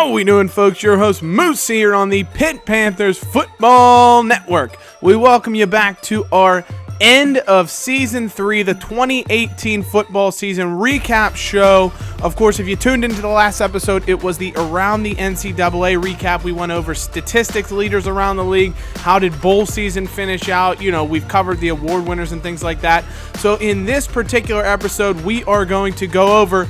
How we doing, folks? Your host Moose here on the Pitt Panthers Football Network. We welcome you back to our end of Season 3, the 2018 football season recap show. Of course, if you tuned into the last episode, it was the Around the NCAA recap. We went over statistics leaders around the league. How did bowl season finish out? You know, we've covered the award winners and things like that. So in this particular episode, we are going to go over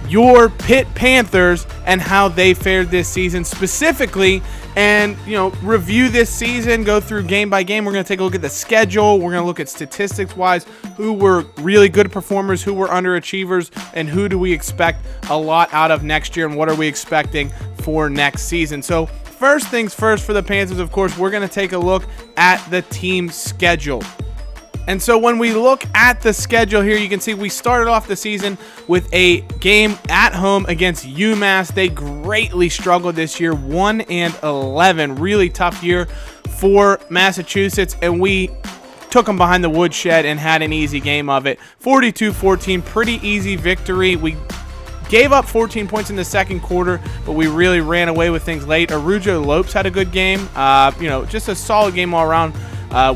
your Pitt Panthers and how they fared this season specifically, and review this season, go through game by game. We're going to take a look at the schedule. We're going to look at statistics wise, who were really good performers, who were underachievers, and who do we expect a lot out of next year, and what are we expecting for next season. So first things first for the Panthers, of course, we're going to take a look at the team schedule. And so when we look at the schedule here, you can see we started off the season with a game at home against UMass. They greatly struggled this year, 1-11, really tough year for Massachusetts, and we took them behind the woodshed and had an easy game of it. 42-14, pretty easy victory. We gave up 14 points in the second quarter, but we really ran away with things late. Arujo Lopes had a good game, just a solid game all around.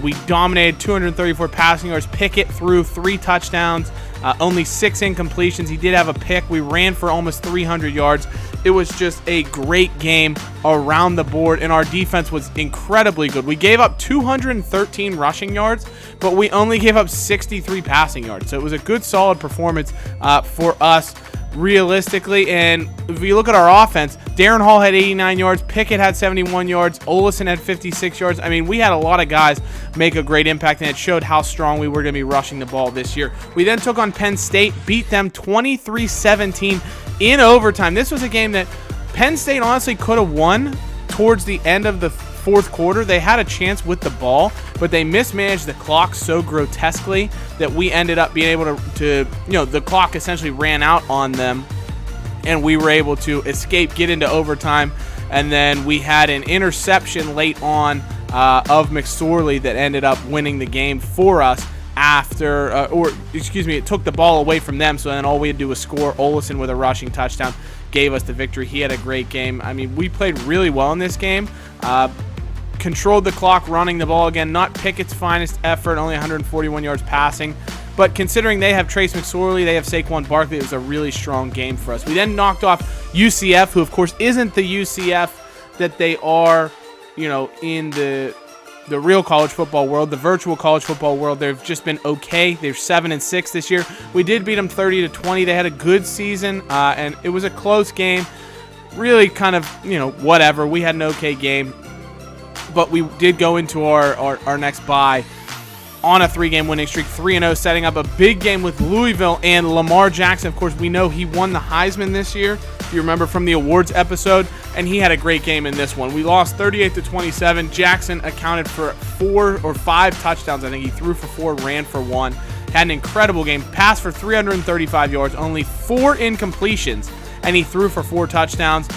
We dominated, 234 passing yards. Pickett threw 3 touchdowns, only 6 incompletions. He did have a pick. We ran for almost 300 yards. It was just a great game around the board, and our defense was incredibly good. We gave up 213 rushing yards, but we only gave up 63 passing yards. So it was a good, solid performance for us realistically. And if you look at our offense, Darren Hall had 89 yards, Pickett had 71 yards, Olesen had 56 yards. I mean, we had a lot of guys make a great impact, and it showed how strong we were going to be rushing the ball this year. We then took on Penn State, beat them 23-17 in overtime. This was a game that Penn State honestly could have won towards the end of the fourth quarter. They had a chance with the ball, but they mismanaged the clock so grotesquely that we ended up being able to the clock essentially ran out on them, and we were able to escape, get into overtime, and then we had an interception late on of McSorley that ended up winning the game for us after, it took the ball away from them, so then all we had to do was score. Olesen with a rushing touchdown gave us the victory. He had a great game. I mean, we played really well in this game. Controlled the clock, running the ball again. Not Pickett's finest effort, only 141 yards passing. But considering they have Trace McSorley, they have Saquon Barkley, it was a really strong game for us. We then knocked off UCF, who of course isn't the UCF that they are, in the real college football world, the virtual college football world. They've just been okay. They're 7-6 this year. We did beat them 30-20. They had a good season, and it was a close game. Really kind of, whatever. We had an okay game. But we did go into our next bye on a 3-game winning streak, 3-0, setting up a big game with Louisville and Lamar Jackson. Of course, we know he won the Heisman this year, if you remember from the awards episode, and he had a great game in this one. We lost 38-27. Jackson accounted for 4 or 5 touchdowns. I think he threw for 4, ran for 1. Had an incredible game, passed for 335 yards, only 4 incompletions, and he threw for 4 touchdowns.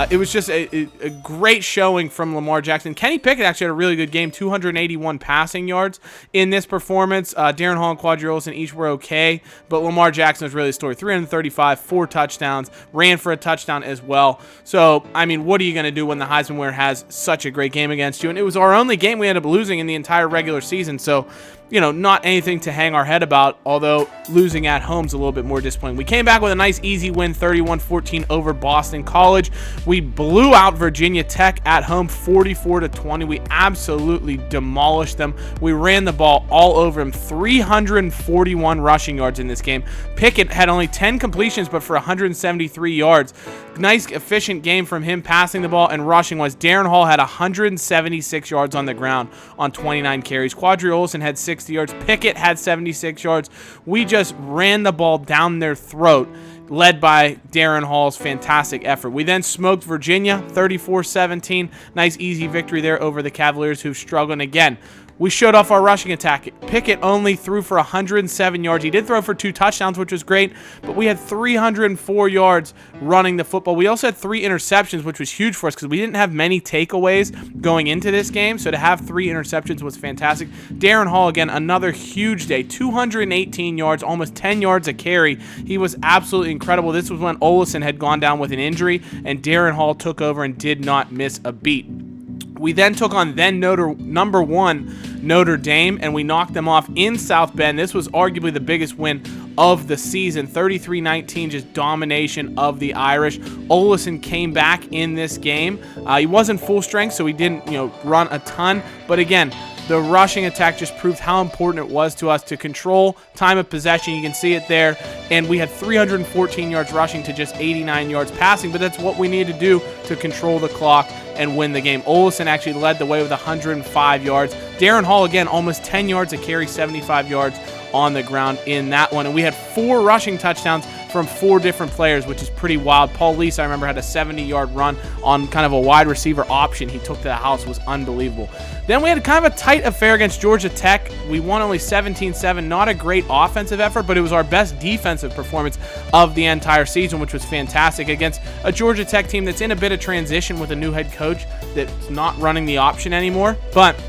It was just a great showing from Lamar Jackson. Kenny Pickett actually had a really good game, 281 passing yards in this performance. Darren Hall and Quadri Olsen each were okay, but Lamar Jackson was really the story. 335, 4 touchdowns, ran for a touchdown as well. So, I mean, what are you going to do when the Heisman winner has such a great game against you? And it was our only game we ended up losing in the entire regular season, so not anything to hang our head about, although losing at home is a little bit more disappointing. We came back with a nice easy win, 31-14 over Boston College. We blew out Virginia Tech at home, 44-20. We absolutely demolished them. We ran the ball all over them, 341 rushing yards in this game. Pickett had only 10 completions, but for 173 yards. Nice, efficient game from him passing the ball and rushing was. Darren Hall had 176 yards on the ground on 29 carries. Quadri Olsen had 60 yards. Pickett had 76 yards. We just ran the ball down their throat, led by Darren Hall's fantastic effort. We then smoked Virginia 34-17. Nice easy victory there over the Cavaliers, who've struggled again. we showed off our rushing attack. Pickett only threw for 107 yards. He did throw for 2 touchdowns, which was great, but we had 304 yards running the football. We also had 3 interceptions, which was huge for us because we didn't have many takeaways going into this game, so to have 3 interceptions was fantastic. Darren Hall, again, another huge day, 218 yards, almost 10 yards a carry. He was absolutely incredible. This was when Olesen had gone down with an injury, and Darren Hall took over and did not miss a beat. We then took on number 1 Notre Dame, and we knocked them off in South Bend. This was arguably the biggest win of the season, 33-19, just domination of the Irish. Olesen came back in this game. He wasn't full strength, so he didn't, run a ton. But again, the rushing attack just proved how important it was to us to control time of possession. You can see it there. And we had 314 yards rushing to just 89 yards passing, but that's what we need to do to control the clock and win the game. Olesen actually led the way with 105 yards. Darren Hall, again, almost 10 yards a carry, 75 yards on the ground in that one. And we had 4 rushing touchdowns from 4 different players, which is pretty wild. Paul Lease, I remember, had a 70-yard run on kind of a wide receiver option he took to the house. It was unbelievable. Then we had kind of a tight affair against Georgia Tech. We won only 17-7. Not a great offensive effort, but it was our best defensive performance of the entire season, which was fantastic against a Georgia Tech team that's in a bit of transition with a new head coach that's not running the option anymore. But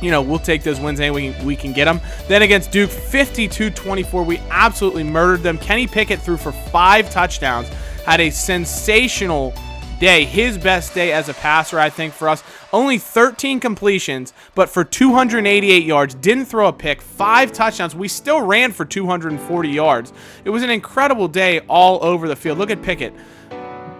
we'll take those wins any we can get them. Then against Duke, 52-24, we absolutely murdered them. Kenny Pickett threw for 5 touchdowns, had a sensational day, his best day as a passer, I think, for us. Only 13 completions, but for 288 yards, didn't throw a pick, 5 touchdowns. We still ran for 240 yards. It was an incredible day all over the field. Look at Pickett.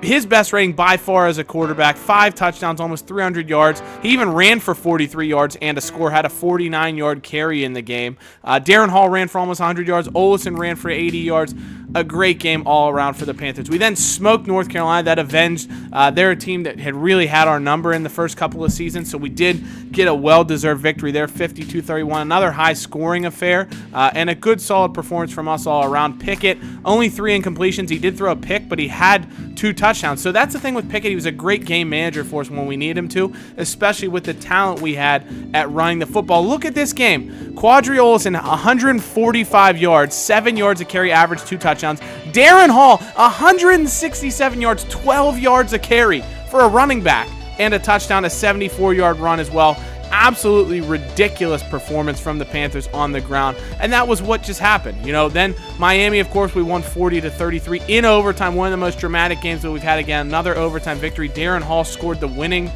His best rating by far as a quarterback, 5 touchdowns, almost 300 yards. He even ran for 43 yards and a score, had a 49-yard carry in the game. Darren Hall ran for almost 100 yards. Olesen ran for 80 yards. A great game all around for the Panthers. We then smoked North Carolina. That avenged. They're a team that had really had our number in the first couple of seasons, so we did get a well-deserved victory there, 52-31. Another high-scoring affair, and a good, solid performance from us all around. Pickett, only 3 incompletions. He did throw a pick, but he had 2 touchdowns. So that's the thing with Pickett. He was a great game manager for us when we need him to, especially with the talent we had at running the football. Look at this game. Quadri Olesen, 145 yards, 7 yards a carry, average 2 touchdowns. Darren Hall, 167 yards, 12 yards a carry for a running back, and a touchdown, a 74-yard run as well. Absolutely ridiculous performance from the Panthers on the ground, and that was what just happened. Then Miami, of course, we won 40-33 in overtime, one of the most dramatic games that we've had. Again, another overtime victory. Darren Hall scored the winning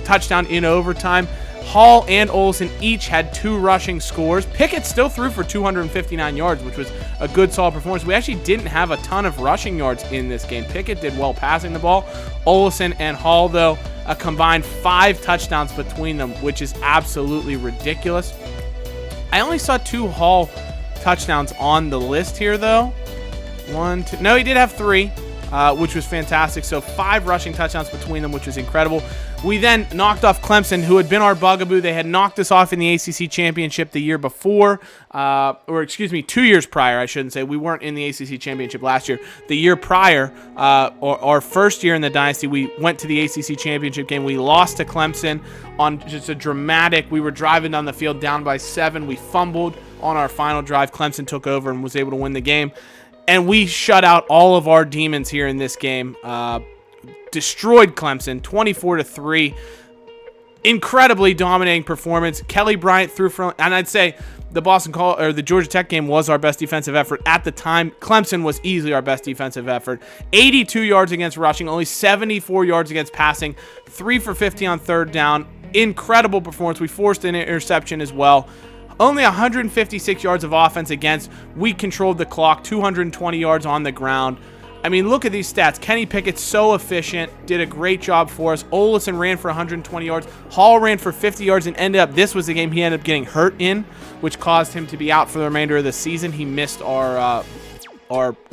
touchdown in overtime. Hall and Olesen each had 2 rushing scores. Pickett still threw for 259 yards, which was a good, solid performance. We actually didn't have a ton of rushing yards in this game. Pickett did well passing the ball. Olesen and Hall, though, a combined 5 touchdowns between them, which is absolutely ridiculous. I only saw 2 Hall touchdowns on the list here, though. 1, 2. No, he did have 3. Which was fantastic. So 5 rushing touchdowns between them, which was incredible. We then knocked off Clemson, who had been our bugaboo. They had knocked us off in the ACC championship the year before, 2 years prior, I shouldn't say. We weren't in the ACC championship last year. The year prior, our first year in the Dynasty, we went to the ACC championship game. We lost to Clemson on just a dramatic, we were driving down the field down by 7. We fumbled on our final drive. Clemson took over and was able to win the game. And we shut out all of our demons here in this game. Destroyed Clemson, 24-3. Incredibly dominating performance. Kelly Bryant threw for, and I'd say the Georgia Tech game was our best defensive effort at the time. Clemson was easily our best defensive effort. 82 yards against rushing, only 74 yards against passing. 3 for 50 on 3rd down. Incredible performance. We forced an interception as well. Only 156 yards of offense against. We controlled the clock, 220 yards on the ground. I mean, look at these stats. Kenny Pickett, so efficient, did a great job for us. Olesen ran for 120 yards. Hall ran for 50 yards and this was the game he ended up getting hurt in, which caused him to be out for the remainder of the season. He missed our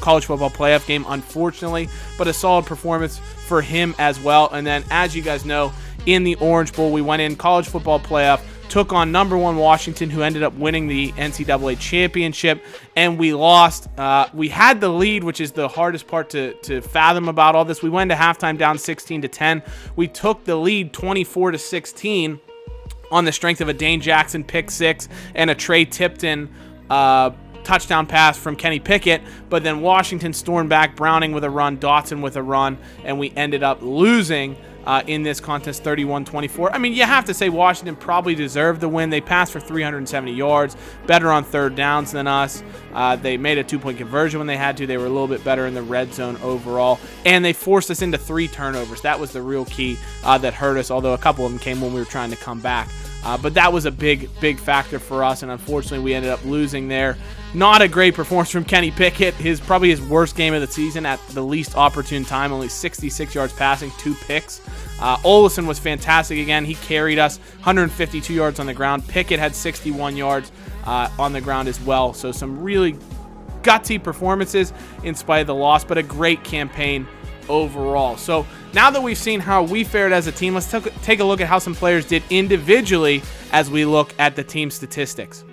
college football playoff game, unfortunately, but a solid performance for him as well. And then, as you guys know, in the Orange Bowl, we went in college football playoff, took on number 1 Washington, who ended up winning the NCAA championship, and we lost. We had the lead, which is the hardest part to fathom about all this. We went to halftime down 16-10. We took the lead 24-16. on the strength of a Dane Jackson pick six and a Trey Tipton touchdown pass from Kenny Pickett, but then Washington stormed back, Browning with a run, Dotson with a run, and we ended up losing in this contest 31-24. I mean, you have to say Washington probably deserved the win. They passed for 370 yards, better on third downs than us. They made a 2-point conversion when they had to. They were a little bit better in the red zone overall, and they forced us into 3 turnovers. That was the real key that hurt us, although a couple of them came when we were trying to come back. But that was a big factor for us, and unfortunately we ended up losing there. Not a great performance from Kenny Pickett. Probably his worst game of the season at the least opportune time. Only 66 yards passing, 2 picks. Olesen was fantastic again. He carried us 152 yards on the ground. Pickett had 61 yards on the ground as well. So some really gutsy performances in spite of the loss, but a great campaign overall. So now that we've seen how we fared as a team, let's take a look at how some players did individually as we look at the team statistics.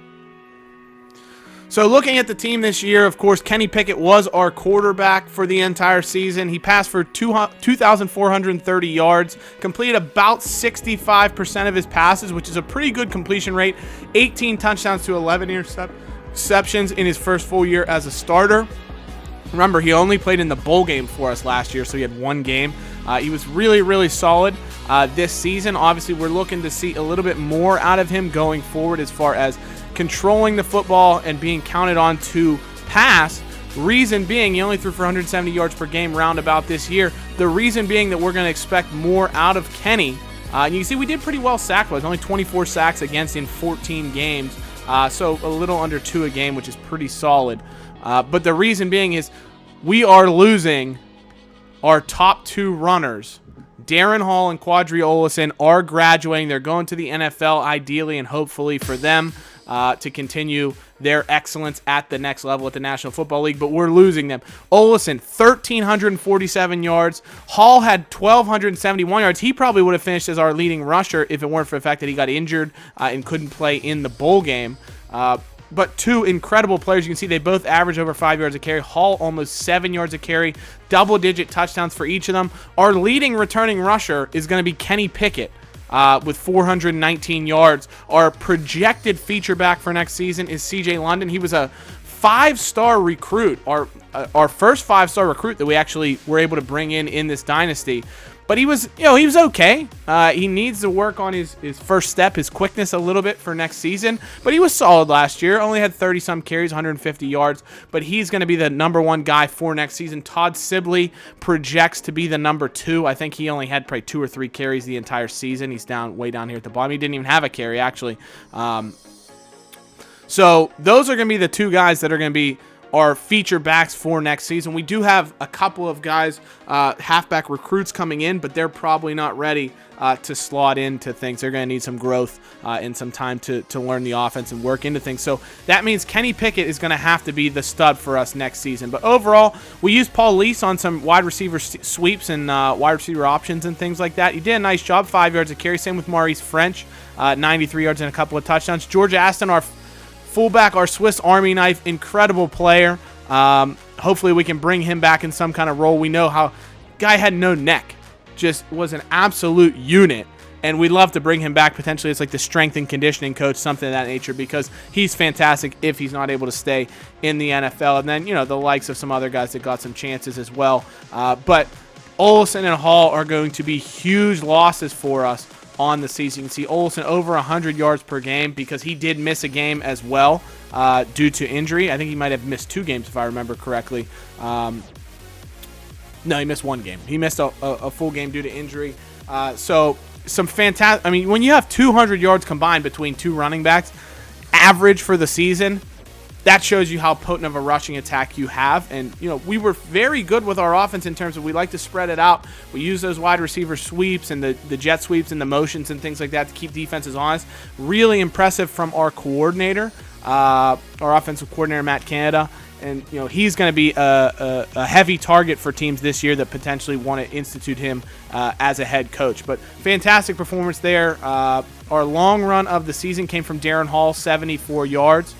So looking at the team this year, of course, Kenny Pickett was our quarterback for the entire season. He passed for 2,430 yards, completed about 65% of his passes, which is a pretty good completion rate, 18 touchdowns to 11 interceptions in his first full year as a starter. Remember, he only played in the bowl game for us last year, so he had 1 game. He was really solid this season. Obviously, we're looking to see a little bit more out of him going forward as far as controlling the football and being counted on to pass. Reason being, he only threw for 170 yards per game roundabout this year. The reason being that we're going to expect more out of Kenny. And you can see we did pretty well sack-wise. Only 24 sacks against in 14 games. So a little under 2 a game, which is pretty solid. But the reason being is we are losing our top 2 runners. Darren Hall and Quadri Olesen are graduating. They're going to the NFL ideally and hopefully for them to continue their excellence at the next level at the National Football League, but we're losing them. Olesen, 1,347 yards. Hall had 1,271 yards. He probably would have finished as our leading rusher if it weren't for the fact that he got injured and couldn't play in the bowl game. But 2 incredible players. You can see they both average over 5 yards a carry. Hall almost 7 yards a carry. Double-digit touchdowns for each of them. Our leading returning rusher is going to be Kenny Pickett with 419 yards. Our projected feature back for next season is C.J. London. He was a 5-star recruit, our first 5-star recruit that we actually were able to bring in this dynasty. But he was okay. He needs to work on his first step, his quickness a little bit for next season. But he was solid last year. Only had 30-some carries, 150 yards. But he's going to be the number 1 guy for next season. Todd Sibley projects to be the number 2. I think he only had probably 2 or 3 carries the entire season. He's way down here at the bottom. He didn't even have a carry, actually. So those are going to be the 2 guys that are going to be our feature backs for next season. We do have a couple of guys, halfback recruits coming in, but they're probably not ready to slot into things. They're going to need some growth and some time to learn the offense and work into things. So that means Kenny Pickett is going to have to be the stud for us next season. But overall, we used Paul Lease on some wide receiver sweeps and wide receiver options and things like that. He did a nice job, 5 yards a carry. Same with Maurice French, 93 yards and a couple of touchdowns. George Aston, our fullback, our Swiss Army knife, incredible player. Hopefully we can bring him back in some kind of role. We know how guy had no neck, just was an absolute unit, and we'd love to bring him back potentially as like the strength and conditioning coach, something of that nature, because he's fantastic if he's not able to stay in the NFL. And then, the likes of some other guys that got some chances as well. But Olesen and Hall are going to be huge losses for us on the season. You can see Olesen over 100 yards per game because he did miss a game as well due to injury. I think he might have missed 2 games if I remember correctly. No, he missed 1 game. He missed a full game due to injury. So some fantastic. I mean, when you have 200 yards combined between 2 running backs, average for the season, that shows you how potent of a rushing attack you have. And, we were very good with our offense in terms of we like to spread it out. We use those wide receiver sweeps and the jet sweeps and the motions and things like that to keep defenses honest. Really impressive from our coordinator, our offensive coordinator, Matt Canada. And, he's going to be a heavy target for teams this year that potentially want to institute him as a head coach. But fantastic performance there. Our long run of the season came from Darren Hall, 74 yards.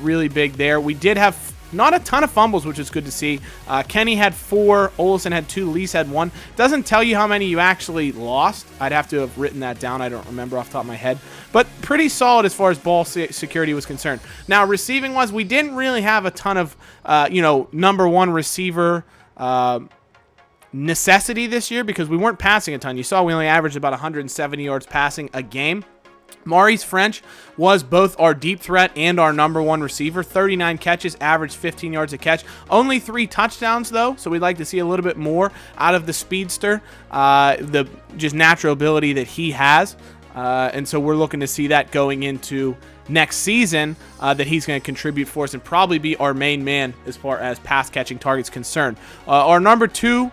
Really big there. We did have Not a ton of fumbles, which is good to see. Kenny had 4, Olsen had 2, Lease had 1. Doesn't tell you how many you actually lost. I'd have to have written that down. I don't remember off the top of my head. But pretty solid as far as ball security was concerned. Now, receiving-wise, we didn't really have a ton of, number one receiver necessity this year because we weren't passing a ton. You saw we only averaged about 170 yards passing a game. Maurice French was both our deep threat and our number one receiver. 39 catches, averaged 15 yards a catch. Only 3 touchdowns, though, so we'd like to see a little bit more out of the speedster, the just natural ability that he has. And so we're looking to see that going into next season, that he's going to contribute for us and probably be our main man as far as pass-catching targets concerned. Our number 2,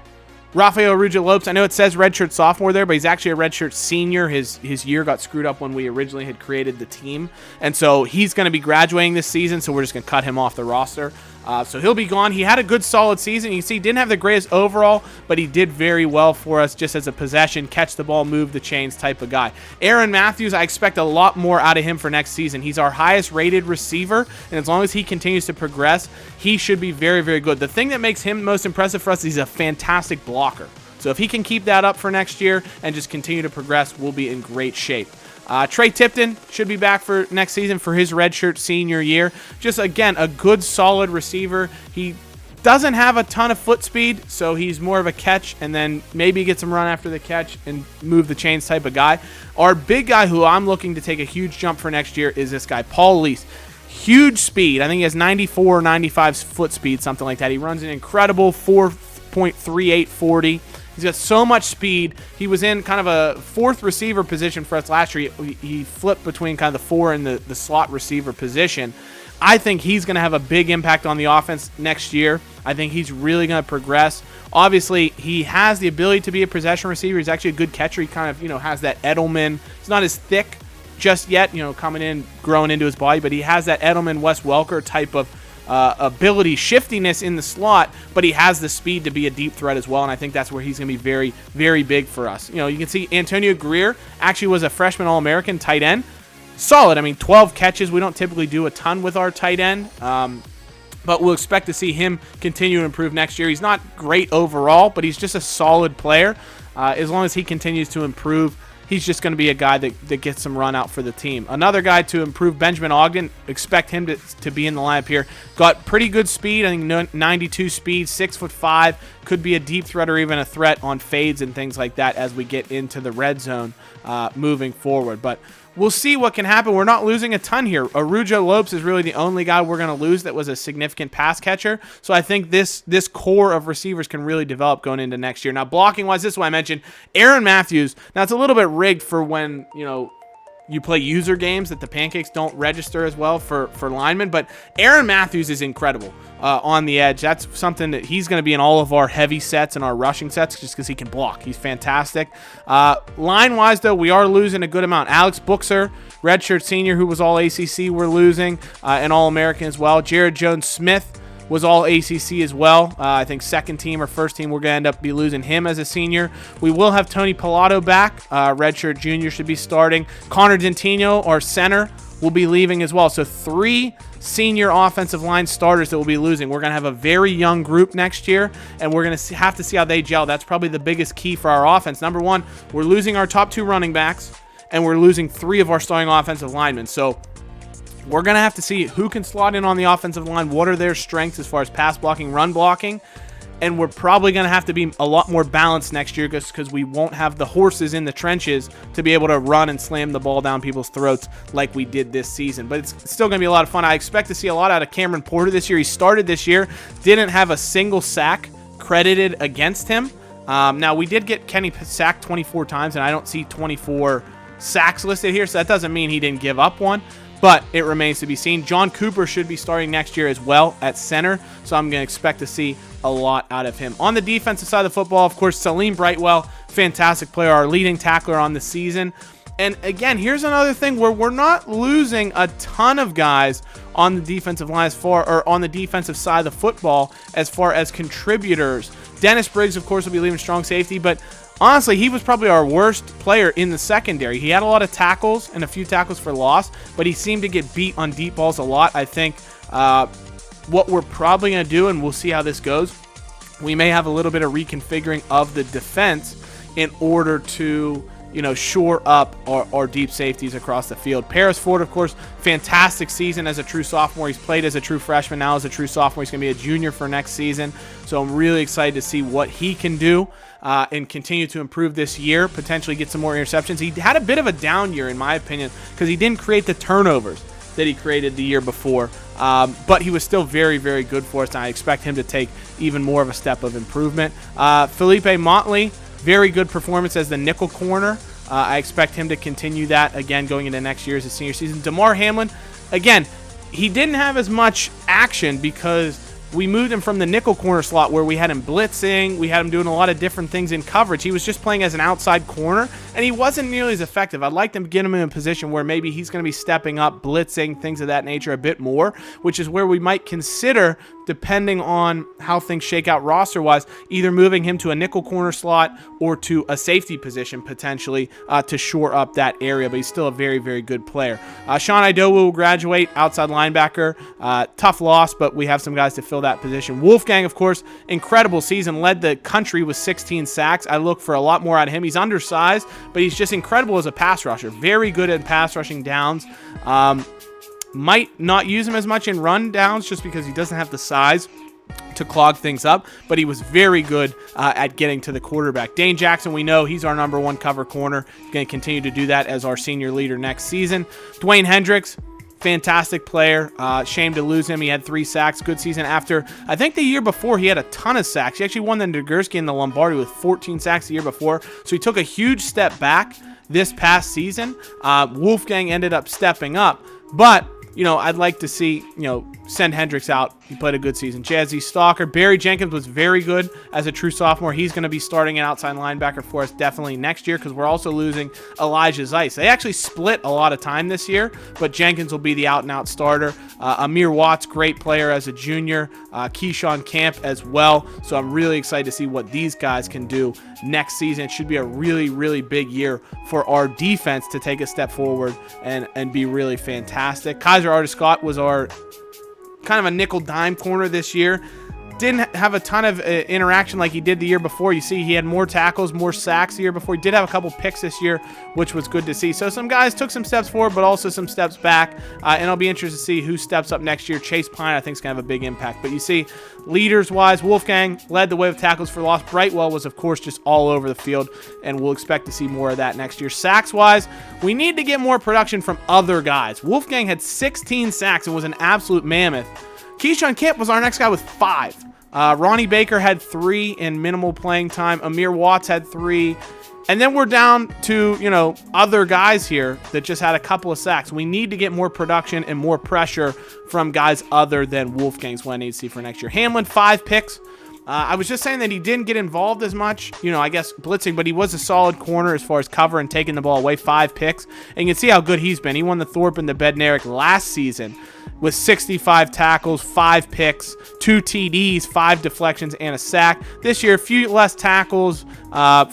Rafael Arujo-Lopes, I know it says redshirt sophomore there, but he's actually a redshirt senior. His year got screwed up when we originally had created the team, and so he's going to be graduating this season, so we're just going to cut him off the roster. So he'll be gone. He had a good, solid season. You can see he didn't have the greatest overall, but he did very well for us just as a possession, catch the ball, move the chains type of guy. Aaron Matthews, I expect a lot more out of him for next season. He's our highest rated receiver, and as long as he continues to progress, he should be very, very good. The thing that makes him most impressive for us is he's a fantastic blocker. So if he can keep that up for next year and just continue to progress, we'll be in great shape. Trey Tipton should be back for next season for his redshirt senior year. Just, again, a good, solid receiver. He doesn't have a ton of foot speed, so he's more of a catch and then maybe get some run after the catch and move the chains type of guy. Our big guy who I'm looking to take a huge jump for next year is this guy, Paul Lease. Huge speed. I think he has 94 or 95 foot speed, something like that. He runs an incredible 4.3840. He's got so much speed. He was in kind of a 4th receiver position for us last year. He flipped between kind of the 4 and the slot receiver position. I think he's going to have a big impact on the offense next year. I think he's really going to progress. Obviously, he has the ability to be a possession receiver. He's actually a good catcher. He kind of, has that Edelman. He's not as thick just yet, coming in, growing into his body, but he has that Edelman, Wes Welker type of ability, shiftiness in the slot, but he has the speed to be a deep threat as well, and I think that's where he's going to be very, very big for us. You can see Antonio Greer actually was a freshman All-American tight end. Solid. 12 catches. We don't typically do a ton with our tight end, but we'll expect to see him continue to improve next year. He's not great overall, but he's just a solid player. As long as he continues to improve, he's just going to be a guy that gets some run out for the team. Another guy to improve, Benjamin Ogden. Expect him to be in the lineup here. Got pretty good speed. I think 92 speed, 6'5". Could be a deep threat or even a threat on fades and things like that as we get into the red zone moving forward. But we'll see what can happen. We're not losing a ton here. Arujo-Lopes is really the only guy we're going to lose that was a significant pass catcher. So I think this core of receivers can really develop going into next year. Now, blocking-wise, this is what I mentioned. Aaron Matthews, now it's a little bit rigged for when, you play user games that the pancakes don't register as well for linemen, but Aaron Matthews is incredible on the edge. That's something that he's going to be in all of our heavy sets and our rushing sets just because he can block. He's fantastic. Line-wise, though, we are losing a good amount. Alex Buchser, redshirt senior, who was all ACC, we're losing, and All-American as well. Jared Jones-Smith was all ACC as well. I think second team or first team, we're going to end up losing him as a senior. We will have Tony Pilato back. Redshirt junior should be starting. Connor Dentino, our center, will be leaving as well. So 3 senior offensive line starters that will be losing. We're going to have a very young group next year, and we're going to have to see how they gel. That's probably the biggest key for our offense. Number 1, we're losing our top 2 running backs, and we're losing 3 of our starting offensive linemen. So we're going to have to see who can slot in on the offensive line, what are their strengths as far as pass blocking, run blocking, and we're probably going to have to be a lot more balanced next year because we won't have the horses in the trenches to be able to run and slam the ball down people's throats like we did this season. But it's still going to be a lot of fun. I expect to see a lot out of Cameron Porter this year. He started this year, didn't have a single sack credited against him. Now, we did get Kenny sacked 24 times, and I don't see 24 sacks listed here, so that doesn't mean he didn't give up one. But it remains to be seen. John Cooper should be starting next year as well at center, so I'm going to expect to see a lot out of him. On the defensive side of the football, of course, Salim Brightwell, fantastic player, our leading tackler on the season. And again, here's another thing where we're not losing a ton of guys on the defensive line on the defensive side of the football as far as contributors. Dennis Briggs, of course, will be leaving strong safety, but honestly, he was probably our worst player in the secondary. He had a lot of tackles and a few tackles for loss, but he seemed to get beat on deep balls a lot. I think what we're probably going to do, and we'll see how this goes, we may have a little bit of reconfiguring of the defense in order to, shore up our deep safeties across the field. Paris Ford, of course, fantastic season as a true sophomore. He's played as a true freshman, now as a true sophomore. He's going to be a junior for next season. So I'm really excited to see what he can do and continue to improve this year, potentially get some more interceptions. He had a bit of a down year, in my opinion, because he didn't create the turnovers that he created the year before. But he was still very, very good for us, and I expect him to take even more of a step of improvement. Felipe Motley, very good performance as the nickel corner. I expect him to continue that, again, going into next year as a senior season. Damar Hamlin, again, he didn't have as much action because we moved him from the nickel corner slot where we had him blitzing. We had him doing a lot of different things in coverage. He was just playing as an outside corner, and he wasn't nearly as effective. I'd like to get him in a position where maybe he's going to be stepping up, blitzing, things of that nature a bit more, which is where we might consider, depending on how things shake out roster-wise, either moving him to a nickel corner slot or to a safety position potentially to shore up that area, but he's still a very, very good player. Sean Idowu will graduate, outside linebacker. Tough loss, but we have some guys to fill that position. Wolfgang, of course, incredible season, led the country with 16 sacks. I look for a lot more out of him. He's undersized, but he's just incredible as a pass rusher. Very good at pass rushing downs. Might not use him as much in run downs just because he doesn't have the size to clog things up, but he was very good at getting to the quarterback. Dane Jackson, we know he's our number one cover corner. He's going to continue to do that as our senior leader next season. Dwayne Hendricks, fantastic player. Shame to lose him. He had 3 sacks. Good season after. I think the year before he had a ton of sacks. He actually won the Nagurski and the Lombardi with 14 sacks the year before. So he took a huge step back this past season. Wolfgang ended up stepping up, but I'd like to see, send Hendricks out. He played a good season. Jazzy Stalker. Barry Jenkins was very good as a true sophomore. He's going to be starting an outside linebacker for us definitely next year because we're also losing Elijah Zeiss. They actually split a lot of time this year, but Jenkins will be the out-and-out starter. Amir Watts, great player as a junior. Keyshawn Camp as well. So I'm really excited to see what these guys can do next season. It should be a really, really big year for our defense to take a step forward and be really fantastic. Kaiser Artis-Scott was our kind of a nickel dime corner this year. Didn't have a ton of interaction like he did the year before. You see, he had more tackles, more sacks the year before. He did have a couple picks this year, which was good to see. So some guys took some steps forward, but also some steps back. And I'll be interested to see who steps up next year. Chase Pine, I think, is going to have a big impact. But you see, leaders-wise, Wolfgang led the way with tackles for loss. Brightwell was, of course, just all over the field, and we'll expect to see more of that next year. Sacks-wise, we need to get more production from other guys. Wolfgang had 16 sacks and was an absolute mammoth. Keyshawn Camp was our next guy with 5. Ronnie Baker had 3 in minimal playing time. Amir Watts had 3. And then we're down to, other guys here that just had a couple of sacks. We need to get more production and more pressure from guys other than Wolfgang's what I need to see for next year. Hamlin, 5 picks. I was just saying that he didn't get involved as much, I guess blitzing, but he was a solid corner as far as cover and taking the ball away. 5 picks. And you can see how good he's been. He won the Thorpe and the Bednarik last season with 65 tackles, 5 picks, 2 TDs, 5 deflections, and a sack. This year, a few less tackles,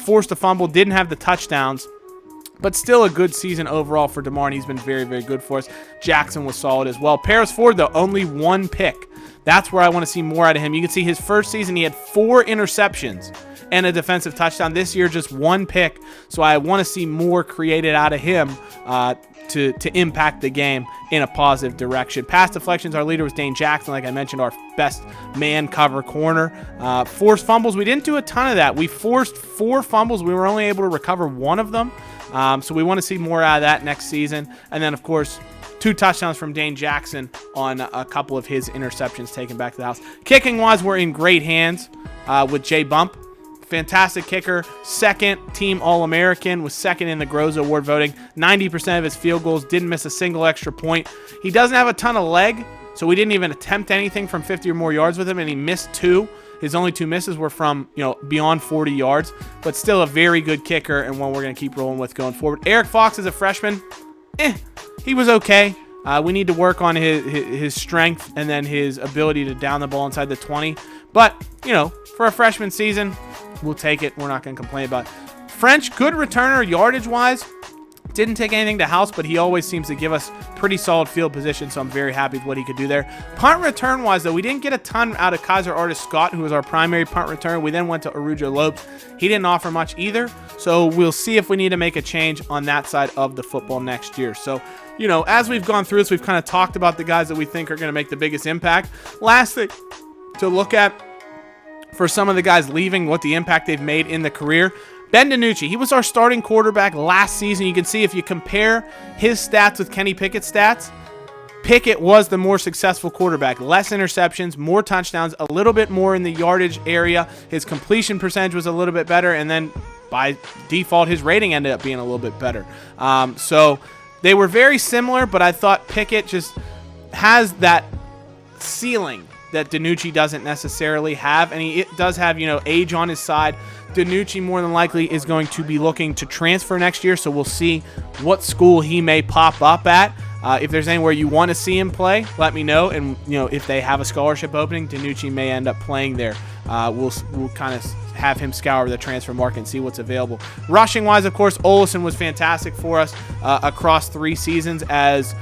forced a fumble, didn't have the touchdowns. But still a good season overall for DeMar, and he's been very, very good for us. Jackson was solid as well. Paris Ford, though, only 1 pick. That's where I want to see more out of him. You can see his first season, he had 4 interceptions and a defensive touchdown. This year, just 1 pick. So I want to see more created out of him to impact the game in a positive direction. Pass deflections, our leader was Dane Jackson, like I mentioned, our best man cover corner. Forced fumbles, we didn't do a ton of that. We forced 4 fumbles. We were only able to recover 1 of them. So we want to see more out of that next season. And then, of course, 2 touchdowns from Dane Jackson on a couple of his interceptions taken back to the house. Kicking-wise, we're in great hands with Jay Bump. Fantastic kicker, 2nd team All-American, was 2nd in the Groza Award voting. 90% of his field goals, didn't miss a single extra point. He doesn't have a ton of leg, so we didn't even attempt anything from 50 or more yards with him, and he missed 2. His only 2 misses were from, beyond 40 yards, but still a very good kicker and one we're going to keep rolling with going forward. Eric Fox is a freshman. He was okay. We need to work on his strength and then his ability to down the ball inside the 20. But, for a freshman season, we'll take it. We're not going to complain about it. French, good returner yardage-wise. Didn't take anything to house, but he always seems to give us pretty solid field position, so I'm very happy with what he could do there. Punt return-wise, though, we didn't get a ton out of Kaiser Artis-Scott, who was our primary punt returner. We then went to Arujo Lopes. He didn't offer much either, so we'll see if we need to make a change on that side of the football next year. So, you know, as we've gone through this, we've kind of talked about the guys that we think are going to make the biggest impact. Last thing to look at for some of the guys leaving, what the impact they've made in the career. Ben DiNucci, he was our starting quarterback last season. You can see if you compare his stats with Kenny Pickett's stats, Pickett was the more successful quarterback. Less interceptions, more touchdowns, a little bit more in the yardage area. His completion percentage was a little bit better, and then by default, his rating ended up being a little bit better. So they were very similar, but I thought Pickett just has that ceiling that DiNucci doesn't necessarily have, and he does have, you know, age on his side. DiNucci more than likely is going to be looking to transfer next year, so we'll see what school he may pop up at. If there's anywhere you want to see him play, let me know, and you know, if they have a scholarship opening, DiNucci may end up playing there. We'll kind of have him scour the transfer market and see what's available. Rushing-wise, of course, Olesen was fantastic for us across 3 seasons as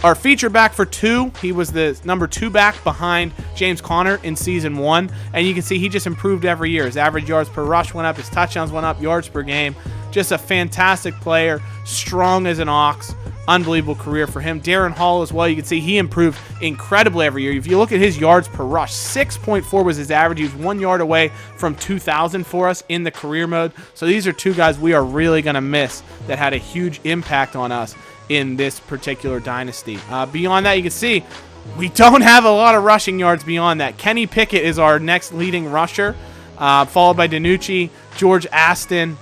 our feature back for 2. He was the number 2 back behind James Conner in season 1, and you can see he just improved every year. His average yards per rush went up, his touchdowns went up, yards per game. Just a fantastic player, strong as an ox. Unbelievable career for him. Darren Hall as well, you can see he improved incredibly every year. If you look at his yards per rush, 6.4 was his average. He was 1 yard away from 2,000 for us in the career mode. So these are 2 guys we are really going to miss that had a huge impact on us in this particular dynasty. Beyond that, you can see we don't have a lot of rushing yards beyond that. Kenny Pickett is our next leading rusher, followed by DiNucci, George Aston,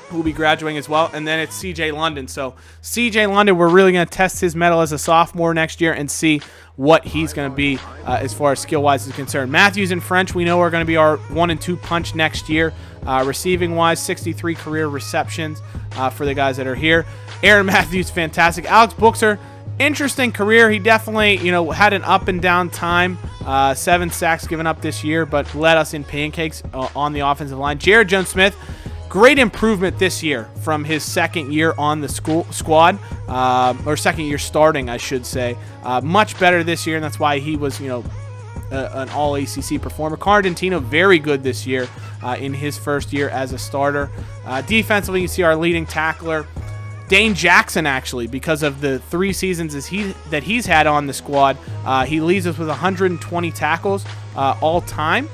who will be graduating as well, and then it's C.J. London. So C.J. London, we're really going to test his mettle as a sophomore next year and see what he's going to be as far as skill-wise is concerned. Matthews and French, we know are going to be our 1 and 2 punch next year. Receiving-wise, 63 career receptions for the guys that are here. Aaron Matthews, fantastic. Alex Buchser, interesting career. He definitely, you know, had an up and down time. 7 sacks given up this year, but led us in pancakes on the offensive line. Jared Jones-Smith, great improvement this year from his second year on the squad, or second year starting, I should say. Much better this year, and that's why he was, you know, an all-ACC performer. Cardentino, very good this year in his first year as a starter. Defensively, you see our leading tackler, Dane Jackson, actually, because of the 3 seasons that he's had on the squad. He leads us with 120 tackles all time.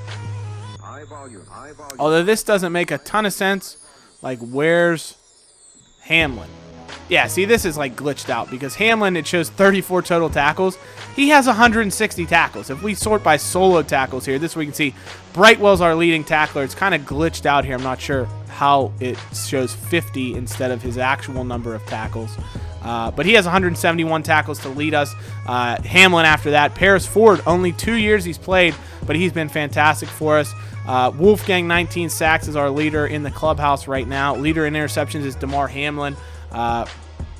Although this doesn't make a ton of sense. Like, where's Hamlin? Yeah, see, this is like glitched out because Hamlin, it shows 34 total tackles. He has 160 tackles. If we sort by solo tackles here, this is where you can see Brightwell's our leading tackler. It's kind of glitched out here. I'm not sure how it shows 50 instead of his actual number of tackles. But he has 171 tackles to lead us. Hamlin after that. Paris Ford, only 2 years he's played, but he's been fantastic for us. Wolfgang, 19 sacks, is our leader in the clubhouse right now. Leader in interceptions is DeMar Hamlin.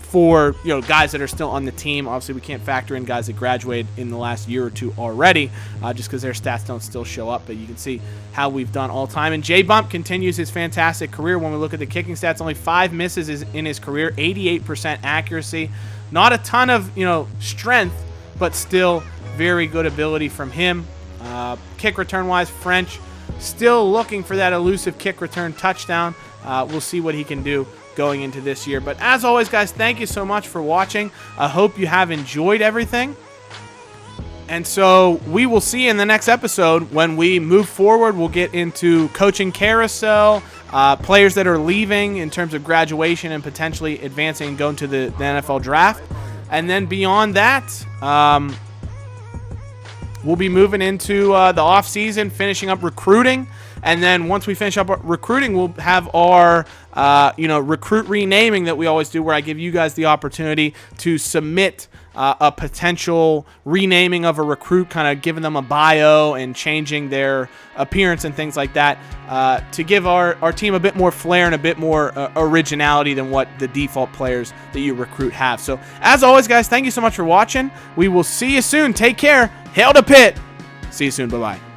For, you know, guys that are still on the team, obviously we can't factor in guys that graduated in the last year or 2 already, just because their stats don't still show up, but you can see how we've done all time. And Jay Bump continues his fantastic career. When we look at the kicking stats, only 5 misses in his career, 88% accuracy. Not a ton of, you know, strength, but still very good ability from him. Kick return wise, French still looking for that elusive kick return touchdown. We'll see what he can do going into this year. But as always, guys, thank you so much for watching. I hope you have enjoyed everything. And so we will see you in the next episode. When we move forward, we'll get into coaching carousel, players that are leaving in terms of graduation and potentially advancing and going to the NFL draft. And then beyond that, we'll be moving into the off season, finishing up recruiting. And then once we finish up recruiting, we'll have our, recruit renaming that we always do, where I give you guys the opportunity to submit a potential renaming of a recruit, kind of giving them a bio and changing their appearance and things like that, to give our team a bit more flair and a bit more originality than what the default players that you recruit have. So as always, guys, thank you so much for watching. We will see you soon. Take care. Hail to Pitt. See you soon. Bye-bye.